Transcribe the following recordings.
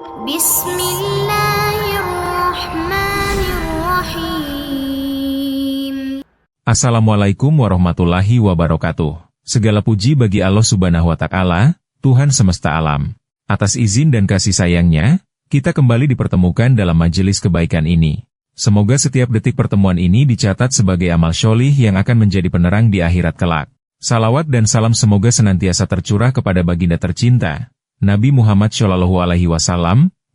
Bismillahirrahmanirrahim. Assalamualaikum warahmatullahi wabarakatuh. Segala puji bagi Allah Subhanahu wa Ta'ala, Tuhan semesta alam. Atas izin dan kasih sayangnya, kita kembali dipertemukan dalam majelis kebaikan ini. Semoga setiap detik pertemuan ini dicatat sebagai amal syolih yang akan menjadi penerang di akhirat kelak. Salawat dan salam semoga senantiasa tercurah kepada baginda tercinta, Nabi Muhammad SAW,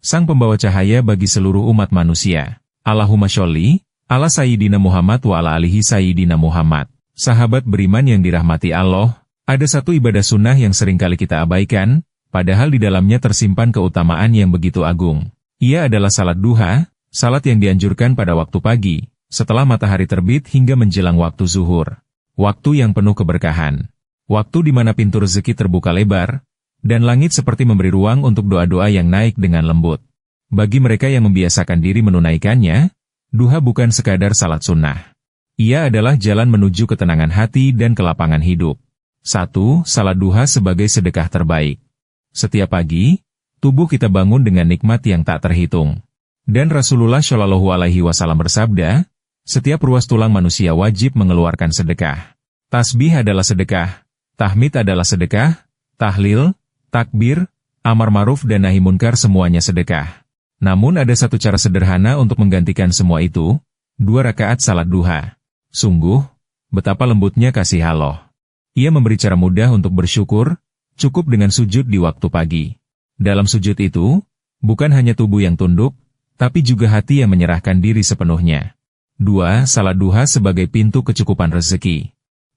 sang pembawa cahaya bagi seluruh umat manusia. Allahumma sholli ala Sayyidina Muhammad wa ala alihi Sayyidina Muhammad. Sahabat beriman yang dirahmati Allah, ada satu ibadah sunnah yang seringkali kita abaikan, padahal di dalamnya tersimpan keutamaan yang begitu agung. Ia adalah salat duha, salat yang dianjurkan pada waktu pagi, setelah matahari terbit hingga menjelang waktu zuhur. Waktu yang penuh keberkahan. Waktu di mana pintu rezeki terbuka lebar, dan langit seperti memberi ruang untuk doa-doa yang naik dengan lembut. Bagi mereka yang membiasakan diri menunaikannya, duha bukan sekadar salat sunnah. Ia adalah jalan menuju ketenangan hati dan kelapangan hidup. 1. Salat duha sebagai sedekah terbaik. Setiap pagi, tubuh kita bangun dengan nikmat yang tak terhitung. Dan Rasulullah Shallallahu Alaihi Wasallam bersabda, setiap ruas tulang manusia wajib mengeluarkan sedekah. Tasbih adalah sedekah, tahmid adalah sedekah, tahlil, takbir, amar ma'ruf dan nahi munkar semuanya sedekah. Namun ada satu cara sederhana untuk menggantikan semua itu, 2 rakaat salat duha. Sungguh, betapa lembutnya kasih Allah. Ia memberi cara mudah untuk bersyukur, cukup dengan sujud di waktu pagi. Dalam sujud itu, bukan hanya tubuh yang tunduk, tapi juga hati yang menyerahkan diri sepenuhnya. 2. Salat duha sebagai pintu kecukupan rezeki.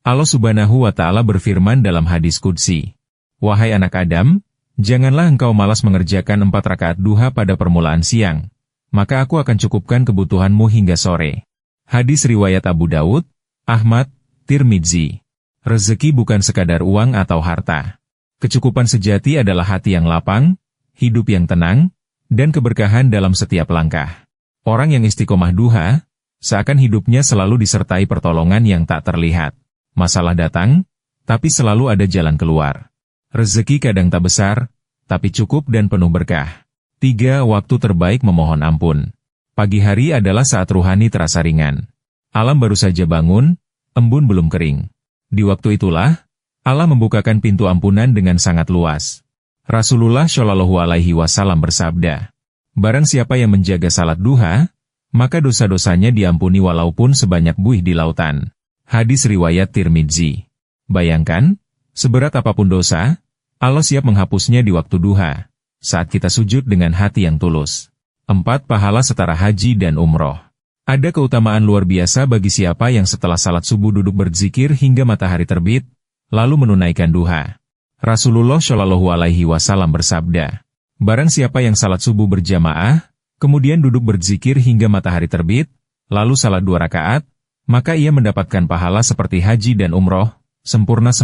Allah Subhanahu wa Ta'ala berfirman dalam hadis qudsi, "Wahai anak Adam, janganlah engkau malas mengerjakan 4 rakaat duha pada permulaan siang, maka aku akan cukupkan kebutuhanmu hingga sore." Hadis riwayat Abu Daud, Ahmad, Tirmidzi. Rezeki bukan sekadar uang atau harta. Kecukupan sejati adalah hati yang lapang, hidup yang tenang, dan keberkahan dalam setiap langkah. Orang yang istiqomah duha, seakan hidupnya selalu disertai pertolongan yang tak terlihat. Masalah datang, tapi selalu ada jalan keluar. Rezeki kadang tak besar, tapi cukup dan penuh berkah. 3. Waktu terbaik memohon ampun. Pagi hari adalah saat ruhani terasa ringan. Alam baru saja bangun, embun belum kering. Di waktu itulah, Allah membukakan pintu ampunan dengan sangat luas. Rasulullah Shallallahu Alaihi Wasallam bersabda, "Barang siapa yang menjaga salat duha, maka dosa-dosanya diampuni walaupun sebanyak buih di lautan." Hadis riwayat Tirmidzi. Bayangkan, seberat apapun dosa, Allah siap menghapusnya di waktu duha, saat kita sujud dengan hati yang tulus. 4. Pahala setara haji dan umroh. Ada keutamaan luar biasa bagi siapa yang setelah salat subuh duduk berzikir hingga matahari terbit, lalu menunaikan duha. Rasulullah Shallallahu Alaihi Wasallam bersabda, barang siapa yang salat subuh berjamaah, kemudian duduk berzikir hingga matahari terbit, lalu salat 2 rakaat, maka ia mendapatkan pahala seperti haji dan umroh, sempurna.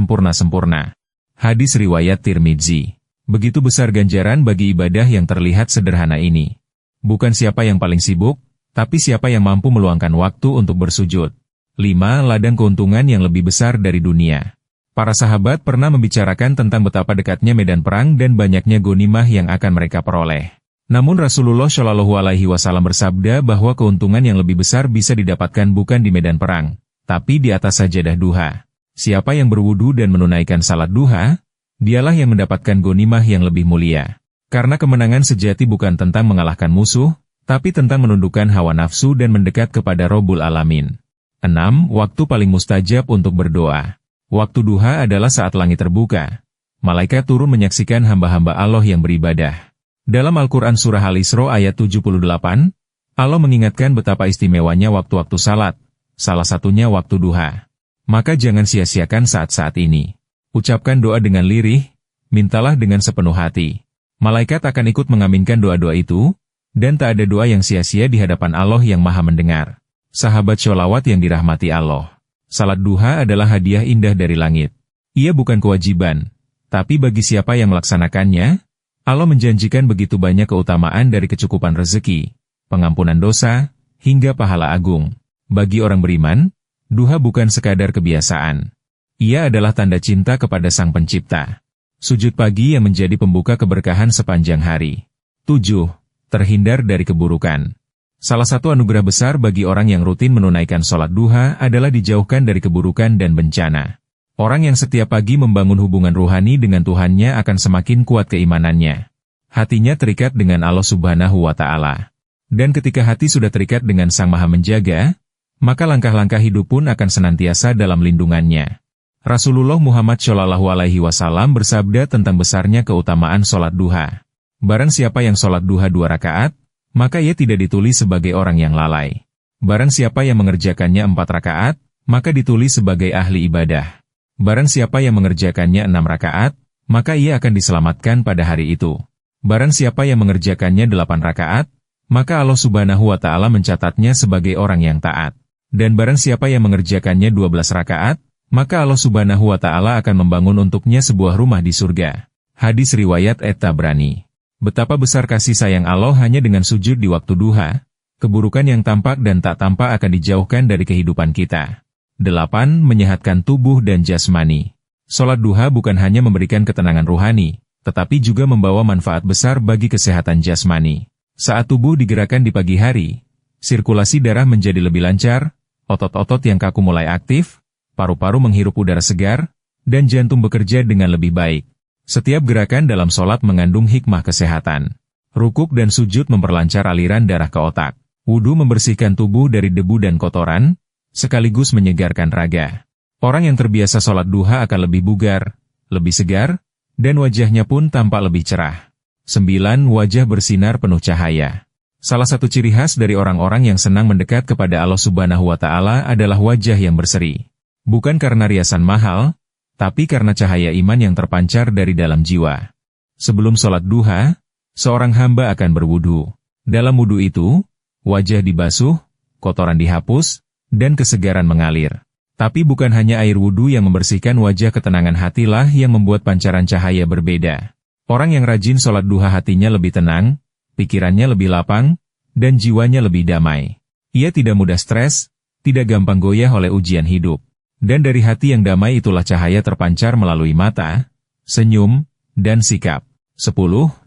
Hadis riwayat Tirmidzi. Begitu besar ganjaran bagi ibadah yang terlihat sederhana ini. Bukan siapa yang paling sibuk, tapi siapa yang mampu meluangkan waktu untuk bersujud. 5. Ladang keuntungan yang lebih besar dari dunia. Para sahabat pernah membicarakan tentang betapa dekatnya medan perang dan banyaknya ghanimah yang akan mereka peroleh. Namun Rasulullah Shallallahu Alaihi Wasallam bersabda bahwa keuntungan yang lebih besar bisa didapatkan bukan di medan perang, tapi di atas sajadah duha. Siapa yang berwudu dan menunaikan salat duha, dialah yang mendapatkan ghanimah yang lebih mulia. Karena kemenangan sejati bukan tentang mengalahkan musuh, tapi tentang menundukkan hawa nafsu dan mendekat kepada Rabbul Alamin. 6. Waktu paling mustajab untuk berdoa. Waktu duha adalah saat langit terbuka. Malaikat turun menyaksikan hamba-hamba Allah yang beribadah. Dalam Al-Quran Surah Al-Isra ayat 78, Allah mengingatkan betapa istimewanya waktu-waktu salat, salah satunya waktu duha. Maka jangan sia-siakan saat-saat ini. Ucapkan doa dengan lirih, mintalah dengan sepenuh hati. Malaikat akan ikut mengaminkan doa-doa itu, dan tak ada doa yang sia-sia di hadapan Allah yang Maha Mendengar. Sahabat sholawat yang dirahmati Allah. Salat duha adalah hadiah indah dari langit. Ia bukan kewajiban, tapi bagi siapa yang melaksanakannya, Allah menjanjikan begitu banyak keutamaan dari kecukupan rezeki, pengampunan dosa, hingga pahala agung. Bagi orang beriman, duha bukan sekadar kebiasaan. Ia adalah tanda cinta kepada Sang Pencipta. Sujud pagi yang menjadi pembuka keberkahan sepanjang hari. 7. Terhindar dari keburukan. Salah satu anugerah besar bagi orang yang rutin menunaikan sholat duha adalah dijauhkan dari keburukan dan bencana. Orang yang setiap pagi membangun hubungan ruhani dengan Tuhannya akan semakin kuat keimanannya. Hatinya terikat dengan Allah Subhanahu wa Ta'ala. Dan ketika hati sudah terikat dengan Sang Maha Menjaga, maka langkah-langkah hidup pun akan senantiasa dalam lindungannya. Rasulullah Muhammad SAW bersabda tentang besarnya keutamaan sholat duha. Barang siapa yang sholat duha 2 rakaat, maka ia tidak ditulis sebagai orang yang lalai. Barang siapa yang mengerjakannya 4 rakaat, maka ditulis sebagai ahli ibadah. Barang siapa yang mengerjakannya 6 rakaat, maka ia akan diselamatkan pada hari itu. Barang siapa yang mengerjakannya 8 rakaat, maka Allah Subhanahu wa Ta'ala mencatatnya sebagai orang yang taat. Dan barang siapa yang mengerjakannya 12 rakaat, maka Allah Subhanahu wa Ta'ala akan membangun untuknya sebuah rumah di surga. Hadis riwayat At-Tabrani. Betapa besar kasih sayang Allah hanya dengan sujud di waktu duha, keburukan yang tampak dan tak tampak akan dijauhkan dari kehidupan kita. 8. Menyehatkan tubuh dan jasmani. Sholat duha bukan hanya memberikan ketenangan ruhani, tetapi juga membawa manfaat besar bagi kesehatan jasmani. Saat tubuh digerakkan di pagi hari, sirkulasi darah menjadi lebih lancar, otot-otot yang kaku mulai aktif, paru-paru menghirup udara segar, dan jantung bekerja dengan lebih baik. Setiap gerakan dalam sholat mengandung hikmah kesehatan. Rukuk dan sujud memperlancar aliran darah ke otak. Wudu membersihkan tubuh dari debu dan kotoran, sekaligus menyegarkan raga. Orang yang terbiasa sholat duha akan lebih bugar, lebih segar, dan wajahnya pun tampak lebih cerah. 9. Wajah bersinar penuh cahaya. Salah satu ciri khas dari orang-orang yang senang mendekat kepada Allah Subhanahu wa Ta'ala adalah wajah yang berseri. Bukan karena riasan mahal, tapi karena cahaya iman yang terpancar dari dalam jiwa. Sebelum sholat duha, seorang hamba akan berwudu. Dalam wudu itu, wajah dibasuh, kotoran dihapus, dan kesegaran mengalir. Tapi bukan hanya air wudu yang membersihkan wajah, ketenangan hatilah yang membuat pancaran cahaya berbeda. Orang yang rajin sholat duha hatinya lebih tenang, pikirannya lebih lapang, dan jiwanya lebih damai. Ia tidak mudah stres, tidak gampang goyah oleh ujian hidup. Dan dari hati yang damai itulah cahaya terpancar melalui mata, senyum, dan sikap. 10.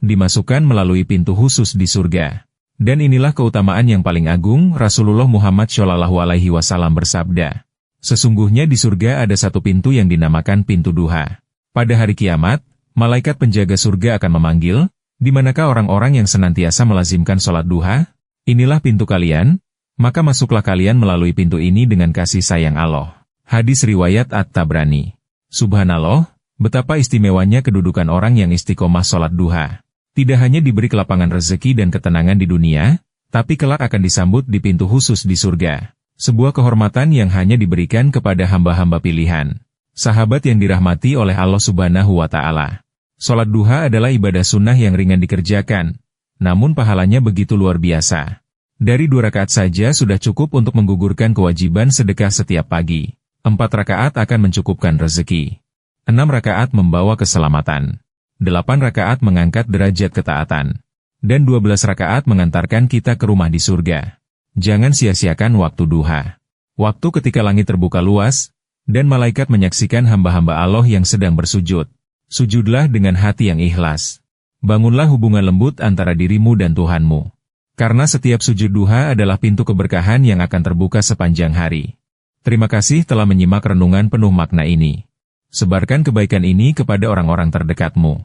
Dimasukkan melalui pintu khusus di surga. Dan inilah keutamaan yang paling agung. Rasulullah Muhammad SAW bersabda, sesungguhnya di surga ada satu pintu yang dinamakan pintu duha. Pada hari kiamat, malaikat penjaga surga akan memanggil, di manakah orang-orang yang senantiasa melazimkan sholat duha? Inilah pintu kalian, maka masuklah kalian melalui pintu ini dengan kasih sayang Allah. Hadis riwayat At-Tabrani. Subhanallah, betapa istimewanya kedudukan orang yang istiqomah sholat duha. Tidak hanya diberi kelapangan rezeki dan ketenangan di dunia, tapi kelak akan disambut di pintu khusus di surga. Sebuah kehormatan yang hanya diberikan kepada hamba-hamba pilihan. Sahabat yang dirahmati oleh Allah Subhanahu wa Ta'ala. Sholat duha adalah ibadah sunnah yang ringan dikerjakan, namun pahalanya begitu luar biasa. Dari 2 rakaat saja sudah cukup untuk menggugurkan kewajiban sedekah setiap pagi. 4 rakaat akan mencukupkan rezeki. 6 rakaat membawa keselamatan. 8 rakaat mengangkat derajat ketaatan. Dan 12 rakaat mengantarkan kita ke rumah di surga. Jangan sia-siakan waktu duha. Waktu ketika langit terbuka luas, dan malaikat menyaksikan hamba-hamba Allah yang sedang bersujud. Sujudlah dengan hati yang ikhlas. Bangunlah hubungan lembut antara dirimu dan Tuhanmu. Karena setiap sujud duha adalah pintu keberkahan yang akan terbuka sepanjang hari. Terima kasih telah menyimak renungan penuh makna ini. Sebarkan kebaikan ini kepada orang-orang terdekatmu.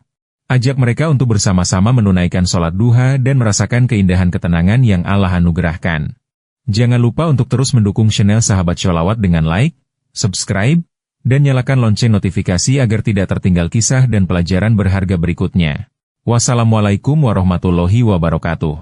Ajak mereka untuk bersama-sama menunaikan sholat duha dan merasakan keindahan ketenangan yang Allah anugerahkan. Jangan lupa untuk terus mendukung channel Sahabat Sholawat dengan like, subscribe, dan nyalakan lonceng notifikasi agar tidak tertinggal kisah dan pelajaran berharga berikutnya. Wassalamualaikum warahmatullahi wabarakatuh.